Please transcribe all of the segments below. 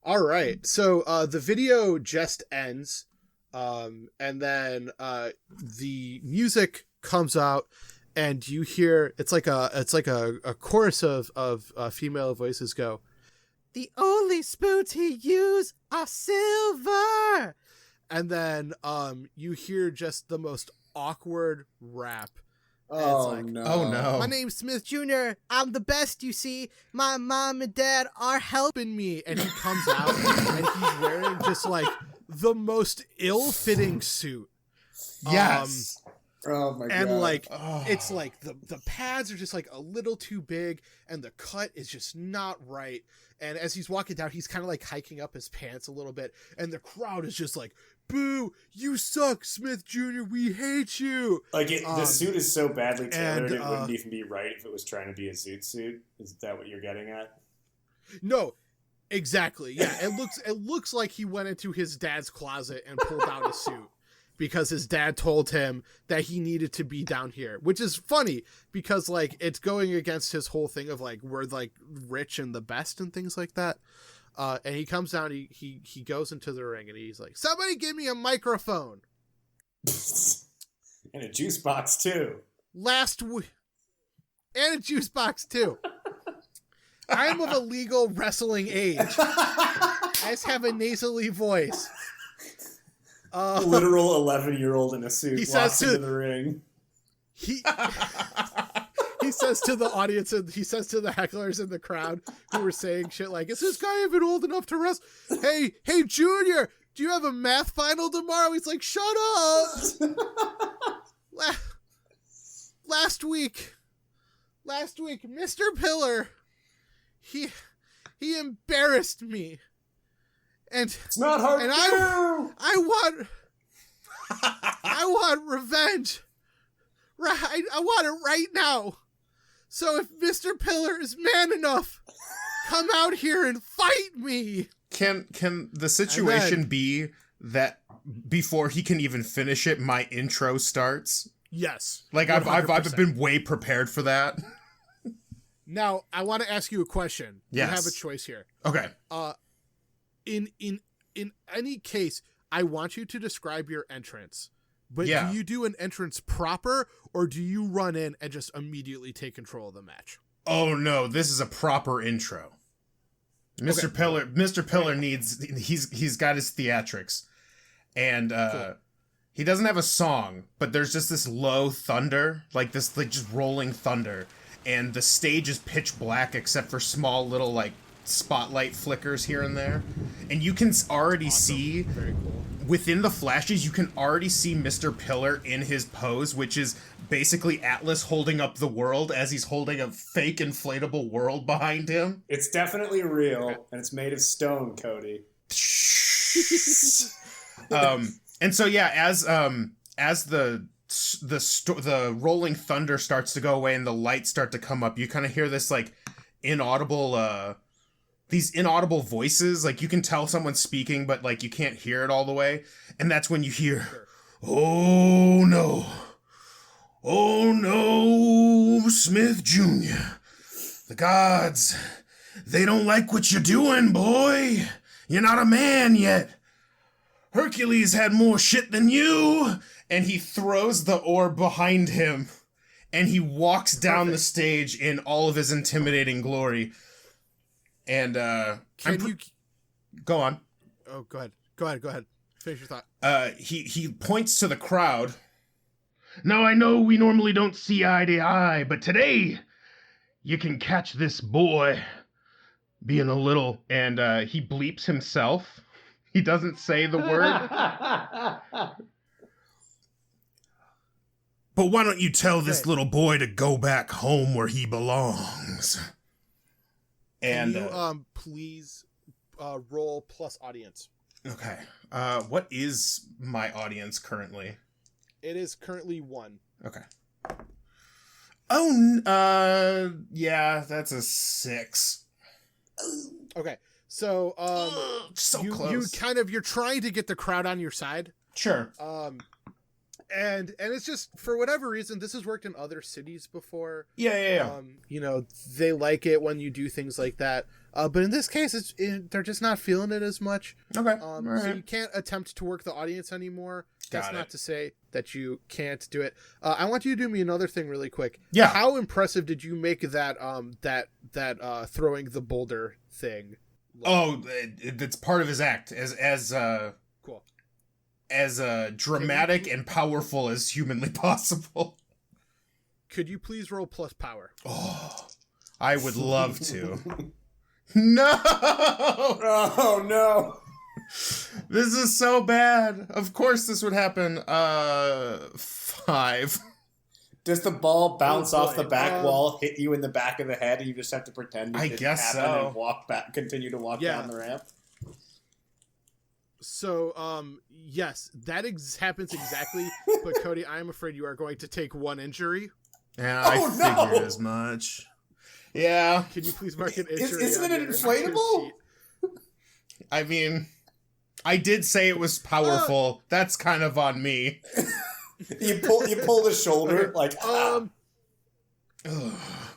All right. So the video just ends, and then the music comes out, and you hear it's like a chorus of female voices go. The only spoons he used are silver, and then you hear just the most awkward rap. Oh, like, no. Oh, no. My name's Smith Jr. I'm the best, you see. My mom and dad are helping me. And he comes out and he's wearing just like the most ill-fitting suit. Yes. Oh, my God. And like, it's like the pads are just like a little too big and the cut is just not right. And as he's walking down, he's kind of like hiking up his pants a little bit. And the crowd is just like, boo, you suck, Smith Jr., we hate you. Like, the suit is so badly tailored, and, it wouldn't even be right if it was trying to be a zoot suit. Is that what you're getting at? No, exactly. Yeah, it looks like he went into his dad's closet and pulled out a suit because his dad told him that he needed to be down here, which is funny because like it's going against his whole thing of like we're like rich and the best and things like that. And he comes down, he goes into the ring and he's like, somebody give me a microphone. And a juice box, too. And a juice box, too. I am of a legal wrestling age. I just have a nasally voice. Literal 11-year-old in a suit he walks says into the ring. He says to the audience and he says to the hecklers in the crowd who were saying shit like, is this guy even old enough to wrestle? Hey, Junior, do you have a math final tomorrow? He's like, shut up. Last week, Mr. Pillar, he embarrassed me. And it's not hard and to do. I want revenge. I want it right now. So if Mr. Pillar is man enough, come out here and fight me. Can the situation be that before he can even finish it, my intro starts? Yes. Like 100%. I've been way prepared for that. Now I want to ask you a question. Yes. You have a choice here. Okay. In any case, I want you to describe your entrance. But Yeah. do you do an entrance proper, or do you run in and just immediately take control of the match? Oh no, this is a proper intro. Mr. Pillar needs he's got his theatrics. And Cool. he doesn't have a song, but there's just this low thunder, like this like just rolling thunder, and the stage is pitch black except for small little like spotlight flickers here and there. And you can already see Very cool. within the flashes, you can already see Mr. Pillar in his pose, which is basically Atlas holding up the world as he's holding a fake inflatable world behind him. It's definitely real, and it's made of stone, Cody. And so yeah, as the rolling thunder starts to go away and the lights start to come up, you kind of hear this like inaudible these inaudible voices. Like you can tell someone's speaking, but like you can't hear it all the way. And that's when you hear, "Oh no. Oh no, Smith Jr. The gods, they don't like what you're doing, boy. You're not a man yet. Hercules had more shit than you." And he throws the orb behind him, and he walks down the stage in all of his intimidating glory. And go on. Oh, go ahead. Finish your thought. He points to the crowd. "Now I know we normally don't see eye to eye, but today you can catch this boy being a little..." And he bleeps himself. He doesn't say the word. "But why don't you tell this little boy to go back home where he belongs?" And can you please roll plus audience? Okay. What is my audience currently? It is currently 1. Okay. Oh, yeah, that's a 6. Okay, so So you close. you're trying to get the crowd on your side. Sure. And it's just for whatever reason, this has worked in other cities before. Yeah. They like it when you do things like that. But in this case, they're just not feeling it as much. Okay. So you can't attempt to work the audience anymore. That's not to say that you can't do it. I want you to do me another thing really quick. Yeah. How impressive did you make that throwing the boulder thing? Oh, it's part of his act as cool, as dramatic and powerful as humanly possible. Could you please roll plus power? Oh, I would love to. No! Oh no! This is so bad. Of course this would happen. 5. Does the ball bounce off the back wall, hit you in the back of the head, and you just have to pretend it didn't happen and walk back, continue to walk down the ramp? So, yes, that happens exactly. But Cody, I am afraid you are going to take 1 injury. Yeah, I figured as much. Yeah. Can you please mark an injury? Isn't it inflatable? I mean, I did say it was powerful. That's kind of on me. You pull the shoulder like.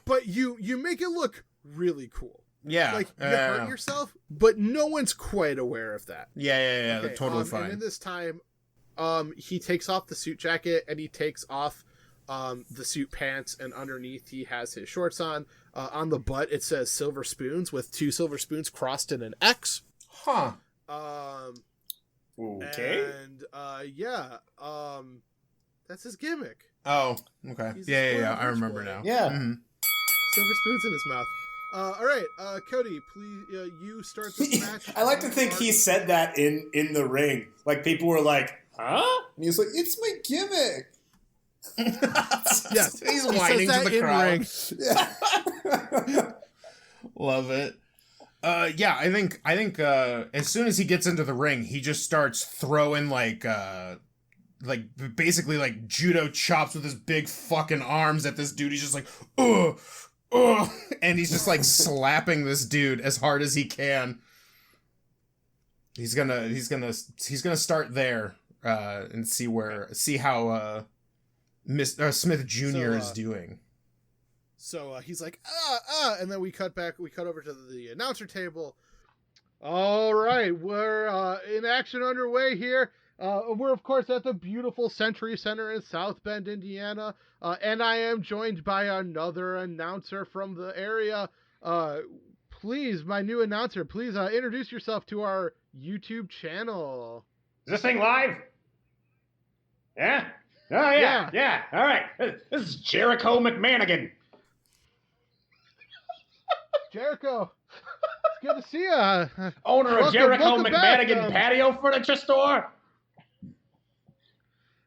But you make it look really cool. Yeah, like you hurt yourself, but no one's quite aware of that. Yeah. Okay, totally fine. And in this time, he takes off the suit jacket and he takes off the suit pants, and underneath he has his shorts on. On the butt it says silver spoons with 2 silver spoons crossed in an X. Huh. Okay. And that's his gimmick. Oh, okay. Yeah. I remember now. Yeah. Mm-hmm. Silver spoons in his mouth. All right, Cody, please, you start the match. I like to think he said that in the ring. Like, people were like, huh? And he was like, it's my gimmick. Yes, he's whining to the crowd. Yeah. Love it. I think as soon as he gets into the ring, he just starts throwing like basically like judo chops with his big fucking arms at this dude. He's just like, ugh. And he's just like slapping this dude as hard as he can. He's gonna start there and see how Smith Jr. is doing. So he's like, and then we cut over to the announcer table. All right, we're in action underway here. We're, of course, at the beautiful Century Center in South Bend, Indiana, and I am joined by another announcer from the area. Please, my new announcer, please introduce yourself to our YouTube channel. Is this thing live? Yeah? Oh, yeah. All right. This is Jericho McManigan. Jericho, it's good to see you. Owner of Jericho McManigan Patio Furniture Store.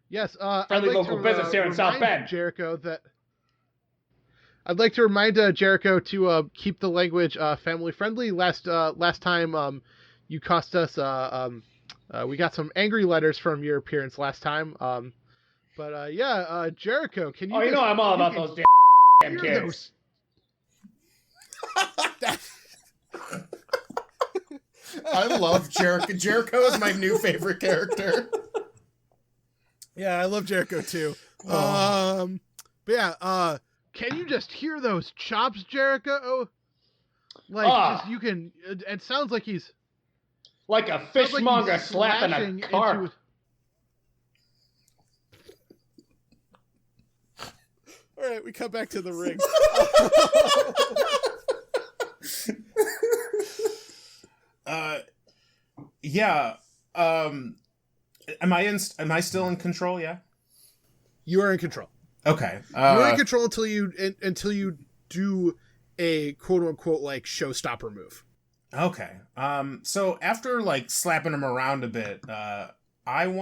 Yes, friendly local business here in South Bend. Jericho, I'd like to remind Jericho to keep the language family friendly. Last time, you cost us. We got some angry letters from your appearance last time. Jericho, can you? Oh, I'm all about those damn kids. I love Jericho. Jericho is my new favorite character. Yeah, I love Jericho too. Can you just hear those chops, Jericho? You can. It sounds like he's like a fishmonger slapping a carp. All right, we come back to the ring. Am I still in control? Yeah. You are in control. Okay. You're in control until you do a quote unquote like showstopper move. Okay. So after like slapping him around a bit, I kind of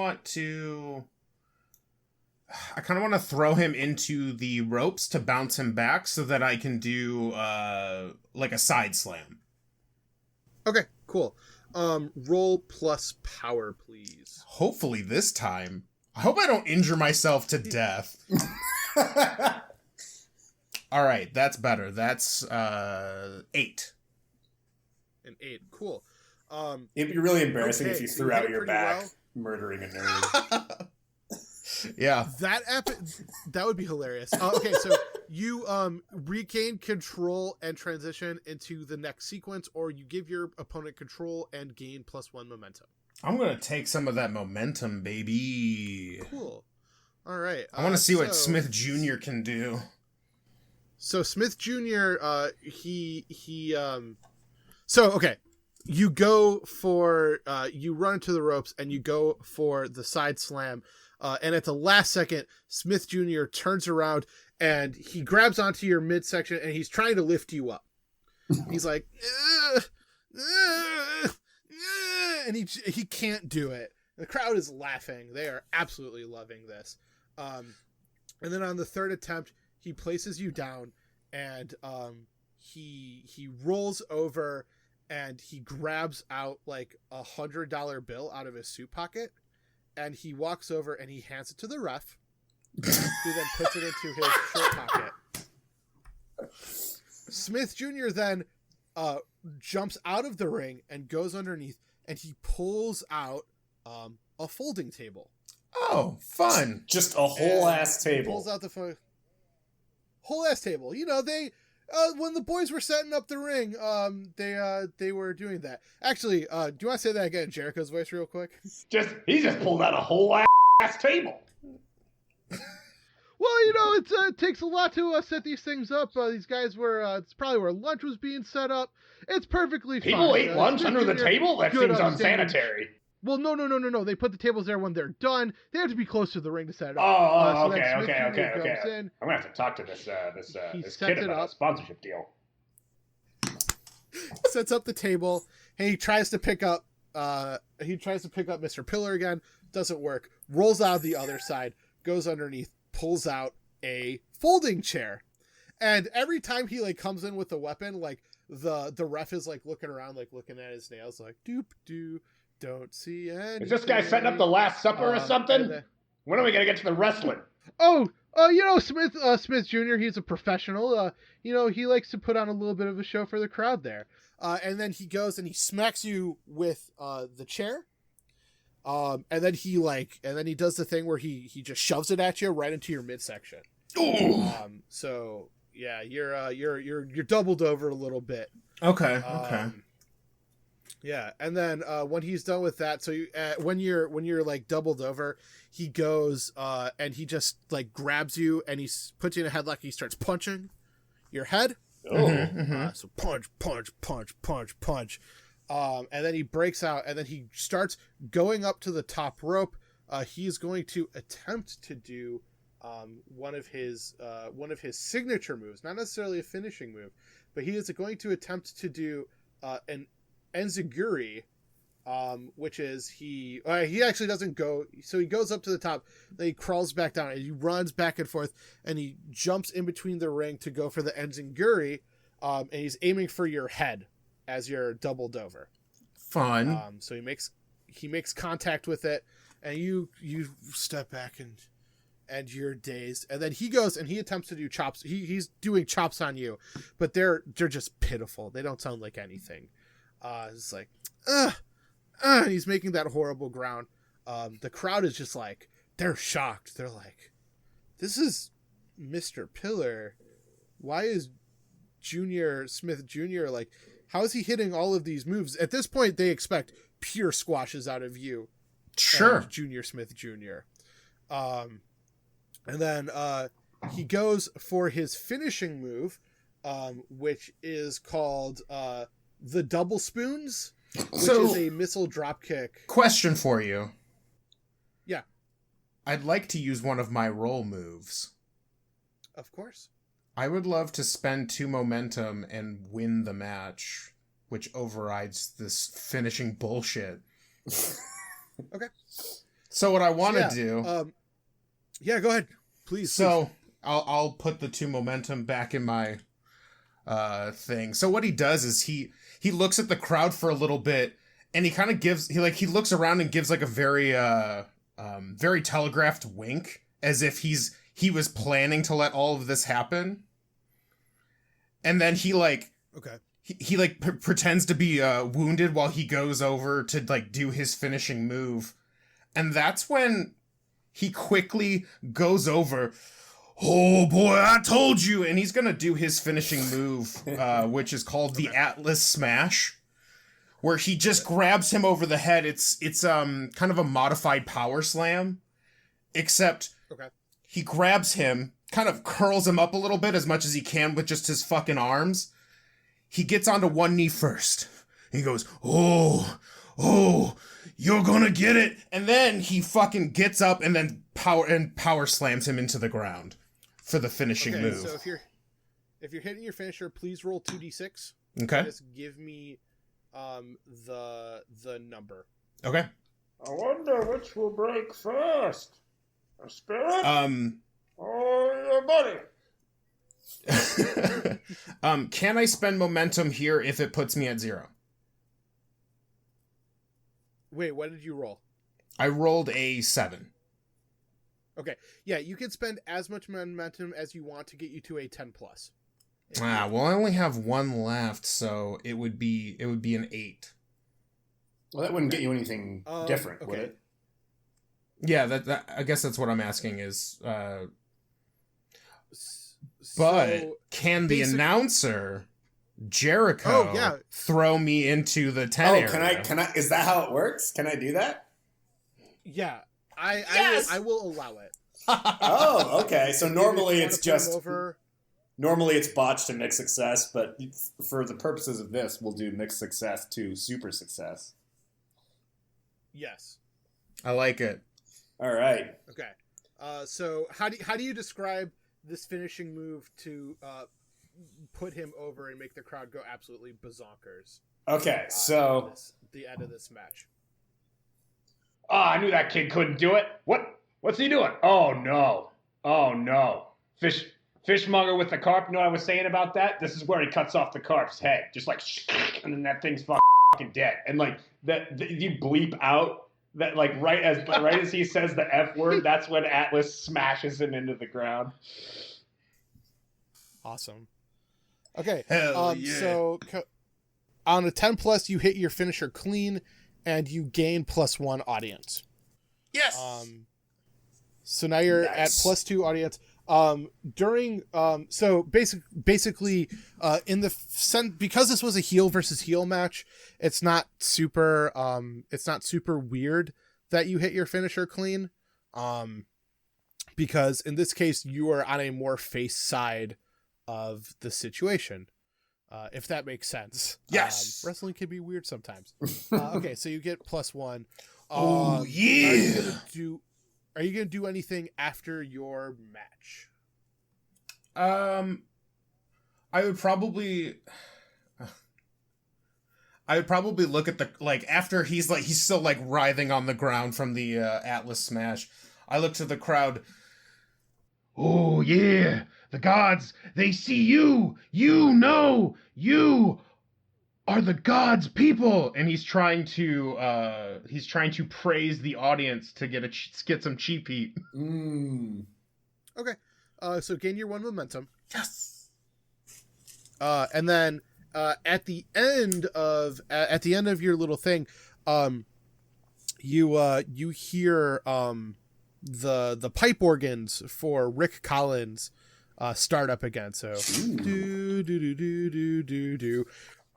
want to throw him into the ropes to bounce him back so that I can do like a side slam. Okay, cool. Roll plus power, please. Hopefully this time. I hope I don't injure myself to death. All right, that's better. That's 8. An 8, cool. It'd be really embarrassing if you threw out your back, well. murdering a nerd. Yeah. That would be hilarious. Okay, so you regain control and transition into the next sequence, or you give your opponent control and gain +1 momentum. I'm gonna take some of that momentum, baby. Cool. All right. I want to see what Smith Jr. can do. So Smith Jr. So okay, you go for you run into the ropes and you go for the side slam, and at the last second, Smith Jr. turns around and he grabs onto your midsection and he's trying to lift you up. He's like, and he can't do it. The crowd is laughing. They are absolutely loving this. And then on the third attempt, he places you down, and he rolls over and he grabs out like $100 bill out of his suit pocket, and he walks over and he hands it to the ref, who then puts it into his shirt pocket. Smith Jr. then jumps out of the ring and goes underneath, and he pulls out a folding table. Oh, fun. Just a whole ass table. Pulls out the whole ass table. You know, they when the boys were setting up the ring, they were doing that. Actually, do you want to say that again in Jericho's voice real quick? He just pulled out a whole ass table. Well, you know, it takes a lot to set these things up. These guys were, it's probably where lunch was being set up. It's perfectly fine. People ate lunch under the table? That seems unsanitary. Well, no. They put the tables there when they're done. They have to be close to the ring to set it up. Okay. I'm gonna have to talk to this kid about a sponsorship deal. Sets up the table, and he tries to pick up Mr. Pillar again. Doesn't work. Rolls out the other side, goes underneath, pulls out a folding chair, and every time he like comes in with a weapon, like the ref is like looking around, like looking at his nails, like doop doo. Don't see anything. Is this guy setting up the Last Supper or something? When are we gonna get to the wrestling? You know, Smith Jr., he's a professional. You know, he likes to put on a little bit of a show for the crowd there. And then he goes and he smacks you with the chair. And then he does the thing where he just shoves it at you right into your midsection. So yeah, you're doubled over a little bit. Okay. Yeah, and then when he's done with that, so when you're like doubled over, he goes and he just like grabs you and he puts you in a headlock. He starts punching your head. So punch. And then he breaks out, and then he starts going up to the top rope. He's going to attempt to do one of his signature moves, not necessarily a finishing move, but he is going to attempt to do an enziguri, which is he actually doesn't go, so he goes up to the top, then he crawls back down and he runs back and forth and he jumps in between the ring to go for the enziguri, and he's aiming for your head as you're doubled over. Fun. So he makes contact with it, and you step back and you're dazed, and then he goes and he attempts to do chops. He's doing chops on you, but they're just pitiful. They don't sound like anything. It's like, he's making that horrible ground. The crowd is just like, they're shocked. They're like, this is Mr. Pillar. Why is Smith Jr. like, how is he hitting all of these moves? At this point, they expect pure squashes out of you. Sure. Junior Smith Jr. And then he goes for his finishing move, which is called the double spoons, which is a missile drop kick. Question for you. Yeah. I'd like to use one of my roll moves. Of course. I would love to spend 2 momentum and win the match, which overrides this finishing bullshit. Okay. So what I want to do... yeah, go ahead. Please. So I'll put the 2 momentum back in my thing. So what he does is he looks at the crowd for a little bit, and he kind of he looks around and gives like a very very telegraphed wink, as if he was planning to let all of this happen. And then he pretends to be wounded while he goes over to like do his finishing move. And that's when he quickly goes over. Oh boy, I told you! And he's gonna do his finishing move, which is called the Atlas Smash, where he just grabs him over the head. It's kind of a modified power slam, except he grabs him, kind of curls him up a little bit as much as he can with just his fucking arms. He gets onto one knee first. He goes, oh, you're gonna get it. And then he fucking gets up and then power slams him into the ground for the finishing move. So if you're hitting your finisher, please roll 2d6. Okay. Just give me the number. Okay. I wonder which will break first. A spirit? Or your buddy? Can I spend momentum here if it puts me at 0? Wait, what did you roll? I rolled a 7. Okay. Yeah, you can spend as much momentum as you want to get you to a 10+. Well, I only have 1 left, so it would be an 8. Well, that wouldn't get you anything different, would it? Yeah, that I guess that's what I'm asking is. But can the announcer Jericho throw me into the 10 area? Can I? Is that how it works? Can I do that? Yeah, I will allow it. Oh, okay. So normally it's just normally it's botched to mixed success, but for the purposes of this, we'll do mixed success to super success. Yes. I like it. All right. Okay. So how do you describe this finishing move to put him over and make the crowd go absolutely bazonkers? Okay, so the end of this match. Oh, I knew that kid couldn't do it. What's he doing? Oh no. Fishmonger with the carp. You know what I was saying about that? This is where he cuts off the carp's head, just like, and then that thing's fucking dead. And like you bleep out that like right as he says the F word, that's when Atlas smashes him into the ground. Awesome. Okay. Hell yeah. So on a 10+, you hit your finisher clean, and you gain +1 audience. Yes. So now you're at +2 audience. During so basically in the because this was a heel versus heel match, it's not super weird that you hit your finisher clean, because in this case you are on a more face side of the situation, if that makes sense. Yes. Wrestling can be weird sometimes. Okay, so you get +1. Oh yeah. Are you gonna do anything after your match? I would probably look at the, like, after he's still like writhing on the ground from the Atlas Smash. I look to the crowd. Oh yeah, the gods, they see you. You know, you are the gods' people, and he's trying to praise the audience to get some cheap heat. Okay. So gain your 1 momentum. Yes. And then at the end of your little thing, you hear the pipe organs for Rick Collins start up again. So do do do do do do do.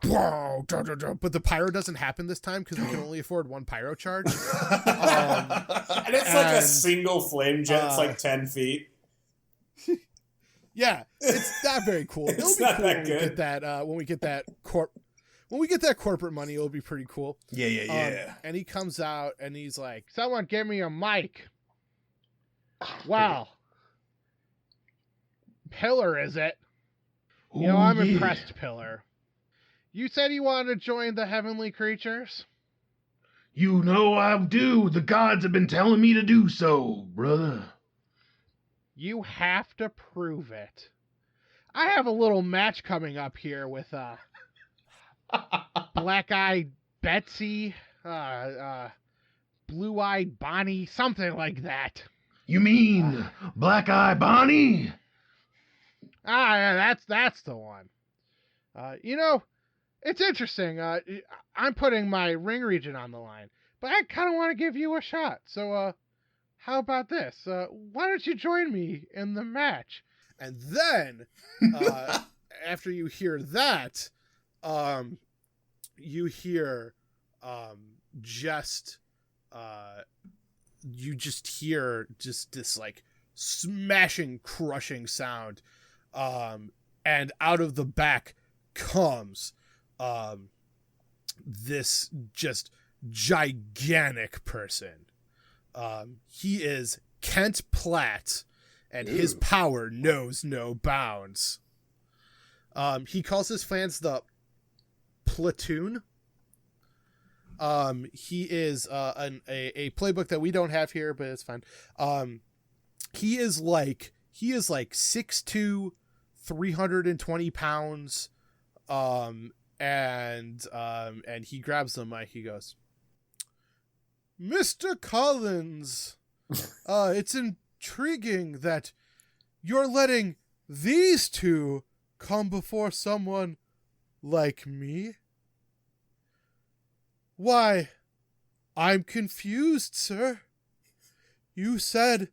But the pyro doesn't happen this time because we can only afford 1 pyro charge. And it's like a single flame jet. It's like 10 feet. Yeah, it's not very cool. It'll be not cool that when good. we get that when we get that corporate money. It'll be pretty cool. Yeah. And he comes out and he's like, "Someone give me a mic." Wow. Pillar, is it? You know, I'm impressed, Pillar. You said you wanted to join the heavenly creatures? You know I do. The gods have been telling me to do so, brother. You have to prove it. I have a little match coming up here with Black-Eyed Betsy, Blue-Eyed Bonnie, something like that. You mean Black-Eye Bonnie? Yeah, that's the one. You know, it's interesting. I'm putting my ring region on the line, but I kind of want to give you a shot. So, how about this? Why don't you join me in the match? And then, after you hear that, you hear you just hear just this like smashing, crushing sound, and out of the back comes this just gigantic person. He is Kent Platt, and his power knows no bounds. He calls his fans the Platoon. He is a playbook that we don't have here, but it's fine. He is like 6'2", 320 pounds. And he grabs the mic. He goes, "Mr. Collins, it's intriguing that you're letting these two come before someone like me. Why, I'm confused, sir. You said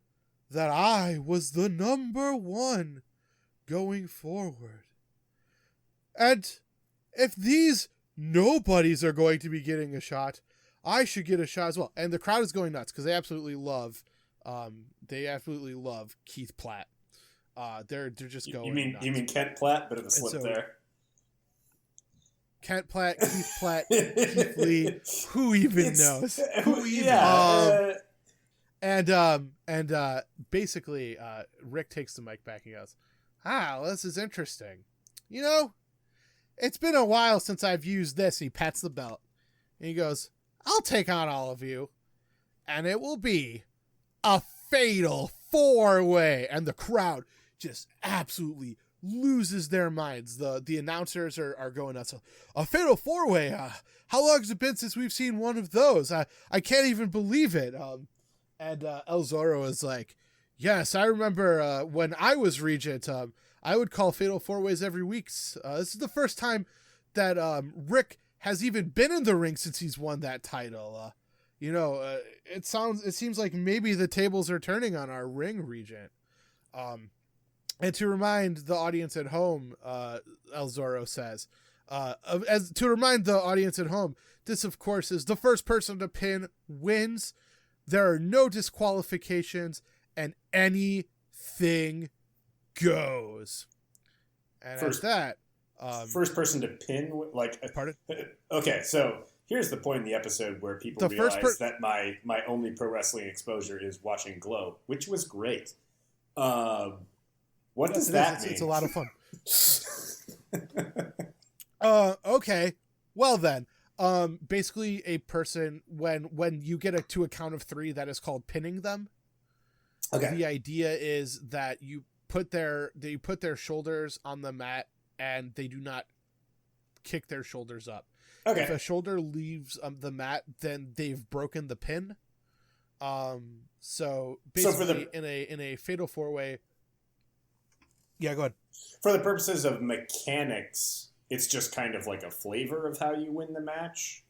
that I was the number one going forward. And if these nobodies are going to be getting a shot, I should get a shot as well." And the crowd is going nuts because they absolutely love Keith Platt. They're just going nuts. You mean Kent Platt? Bit of a slip there. Kent Platt, Keith Platt, Keith Lee, who even knows? And basically, Rick takes the mic back and goes, well, this is interesting. You know, it's been a while since I've used this. He pats the belt. And he goes, I'll take on all of you. And it will be a fatal 4-way. And the crowd just absolutely loses their minds. The announcers are going nuts. A fatal 4-way. How long has it been since we've seen one of those? I can't even believe it. And El Zorro is like, yes, I remember when I was Regent, I would call fatal 4-ways every week. This is the first time that Rick has even been in the ring since he's won that title. It seems like maybe the tables are turning on our ring Regent. And to remind the audience at home, El Zorro says, this of course is the first person to pin wins. There are no disqualifications and anything goes. And first person to pin, pardon? Okay, so here's the point in the episode where people realize that my only pro wrestling exposure is watching Glow, which was great. What does that mean? It's a lot of fun. Okay. Well then, basically a person, when you get to a count of 3, that is called pinning them. Okay. The idea is that you put their shoulders on the mat and they do not kick their shoulders up. Okay. If a shoulder leaves the mat, then they've broken the pin. So basically in a fatal 4-way. Yeah, go ahead. For the purposes of mechanics, it's just kind of like a flavor of how you win the match?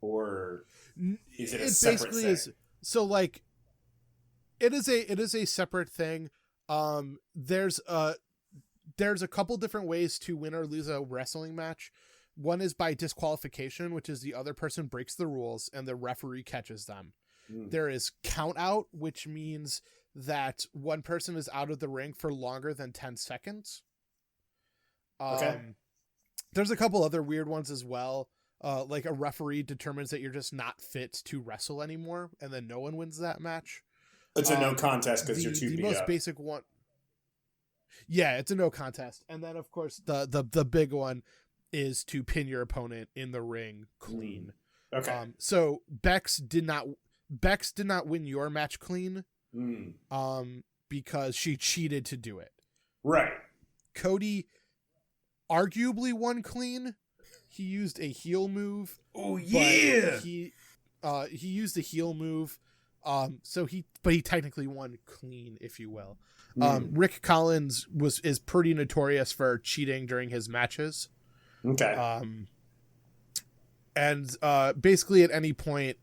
Or is it a separate thing? It is a separate thing. There's a couple different ways to win or lose a wrestling match. One is by disqualification, which is the other person breaks the rules and the referee catches them. There is count out, which means that one person is out of the ring for longer than 10 seconds. Okay. There's a couple other weird ones as well. Like a referee determines that you're just not fit to wrestle anymore, and then no one wins that match. It's a no contest because you're too beat up. The most basic one. Yeah, it's a no contest. And then, of course, the big one is to pin your opponent in the ring clean. Okay. So Bex did not win your match clean. Because she cheated to do it. Right. Cody arguably won clean. He used a heel move. Oh yeah. He used a heel move. So he technically won clean, if you will. Rick Collins is pretty notorious for cheating during his matches. Okay. And basically at any point,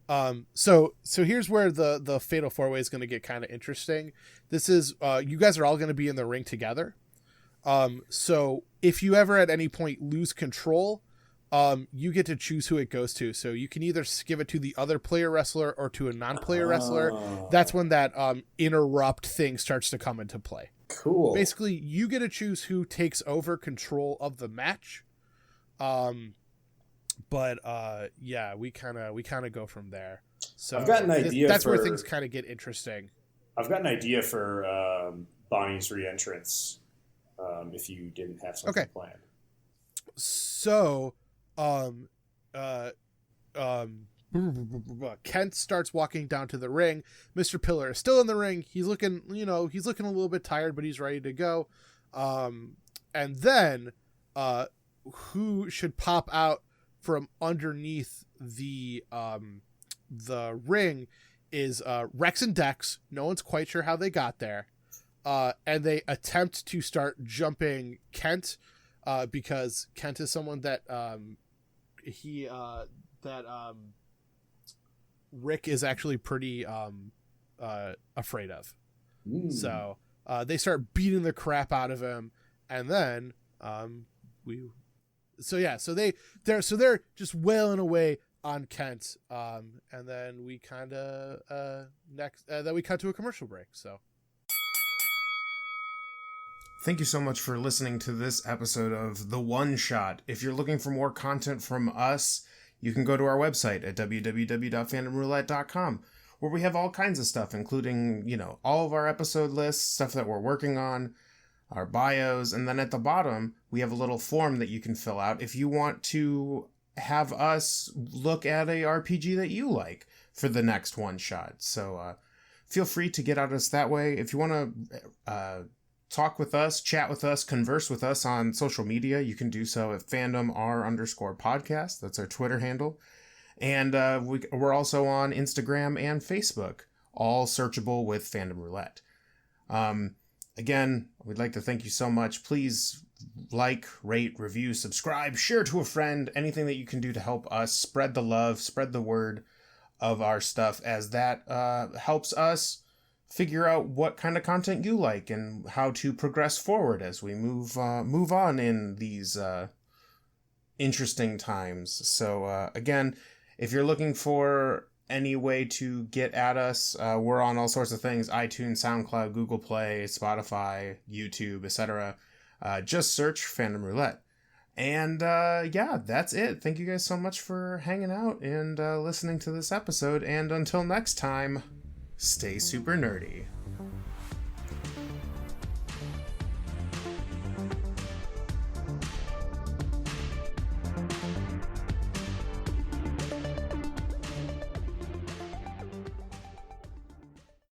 So here's where the fatal four way is going to get kind of interesting. This is you guys are all going to be in the ring together. So if you ever at any point lose control, you get to choose who it goes to. So you can either give it to the other player wrestler or to a non-player wrestler. That's when that interrupt thing starts to come into play. Cool. Basically, you get to choose who takes over control of the match. But yeah, we kind of go from there. So I've got an idea. That's where things kind of get interesting. I've got an idea for Bonnie's re-entrance. If you didn't have something planned. So, Kent starts walking down to the ring. Mr. Pillar is still in the ring. He's looking a little bit tired, but he's ready to go. And then, who should pop out from underneath the ring is Rex and Dex. No one's quite sure how they got there. And they attempt to start jumping Kent, because Kent is someone that Rick is actually pretty afraid of. So they start beating the crap out of him, and then they're just wailing away on Kent, and then we kind of then we cut to a commercial break. So. Thank you so much for listening to this episode of The One Shot. If you're looking for more content from us, you can go to our website at www.fandomroulette.com, where we have all kinds of stuff, including, all of our episode lists, stuff that we're working on, our bios, and then at the bottom, we have a little form that you can fill out if you want to have us look at a RPG that you like for the next One Shot. So feel free to get at us that way. If you want to talk with us, chat with us, converse with us on social media, you can do so at fandomr_podcast. That's our Twitter handle. And we're also on Instagram and Facebook, all searchable with Fandom Roulette. Again, we'd like to thank you so much. Please like, rate, review, subscribe, share to a friend, anything that you can do to help us spread the love, spread the word of our stuff, as that helps us figure out what kind of content you like and how to progress forward as we move on in these interesting times. So again, if you're looking for any way to get at us, we're on all sorts of things: iTunes, SoundCloud, Google Play, Spotify, YouTube, etc. Just search Fandom Roulette. And yeah, that's it. Thank you guys so much for hanging out and listening to this episode. And until next time, stay super nerdy.